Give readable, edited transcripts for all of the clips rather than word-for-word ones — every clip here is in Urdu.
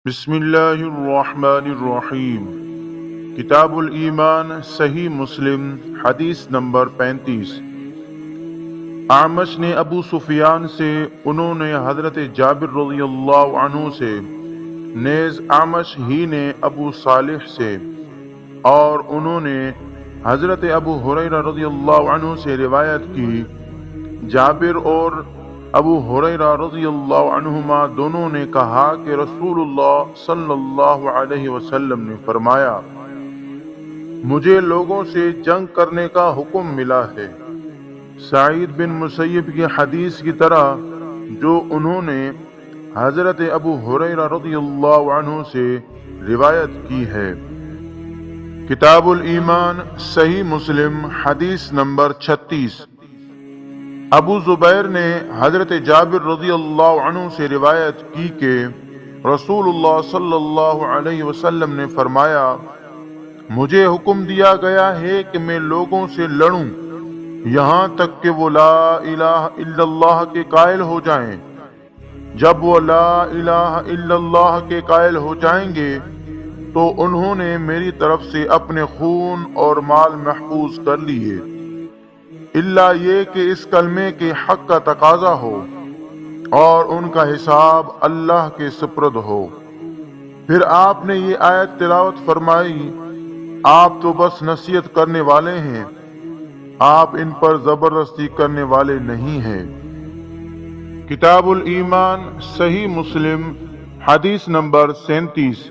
بسم اللہ الرحمن الرحیم۔ کتاب الایمان، صحیح مسلم، حدیث نمبر 35۔ اعمش نے ابو سفیان سے، انہوں نے حضرت جابر رضی اللہ عنہ سے، نیز اعمش ہی نے ابو صالح سے، اور انہوں نے حضرت ابو ہریرہ رضی اللہ عنہ سے روایت کی۔ جابر اور ابو ہریرہ رضی اللہ عنہما دونوں نے کہا کہ رسول اللہ صلی اللہ علیہ وسلم نے فرمایا، مجھے لوگوں سے جنگ کرنے کا حکم ملا ہے۔ سعید بن مسیب کی حدیث کی طرح جو انہوں نے حضرت ابو ہریرہ رضی اللہ عنہ سے روایت کی ہے۔ کتاب الایمان، صحیح مسلم، حدیث نمبر 36۔ ابو زبیر نے حضرت جابر رضی اللہ عنہ سے روایت کی کہ رسول اللہ صلی اللہ علیہ وسلم نے فرمایا، مجھے حکم دیا گیا ہے کہ میں لوگوں سے لڑوں یہاں تک کہ وہ لا الہ الا اللہ کے قائل ہو جائیں۔ جب وہ لا الہ الا اللہ کے قائل ہو جائیں گے تو انہوں نے میری طرف سے اپنے خون اور مال محفوظ کر لیے، الا یہ کہ اس کلمے کے حق کا تقاضا ہو اور ان کا حساب اللہ کے سپرد ہو۔ پھر آپ نے یہ آیت تلاوت فرمائی، آپ تو بس نصیحت کرنے والے ہیں، آپ ان پر زبردستی کرنے والے نہیں ہیں۔ کتاب الایمان، صحیح مسلم، حدیث نمبر 37۔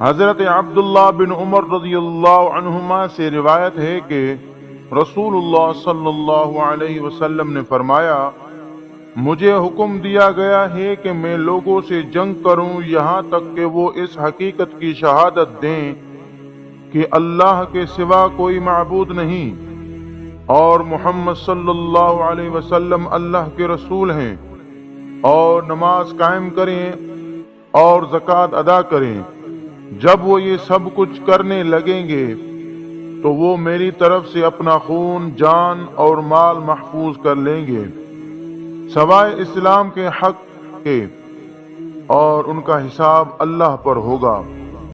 حضرت عبداللہ بن عمر رضی اللہ عنہما سے روایت ہے کہ رسول اللہ صلی اللہ علیہ وسلم نے فرمایا، مجھے حکم دیا گیا ہے کہ میں لوگوں سے جنگ کروں یہاں تک کہ وہ اس حقیقت کی شہادت دیں کہ اللہ کے سوا کوئی معبود نہیں اور محمد صلی اللہ علیہ وسلم اللہ کے رسول ہیں، اور نماز قائم کریں اور زکوٰۃ ادا کریں۔ جب وہ یہ سب کچھ کرنے لگیں گے تو وہ میری طرف سے اپنا خون، جان اور مال محفوظ کر لیں گے سوائے اسلام کے حق کے، اور ان کا حساب اللہ پر ہوگا۔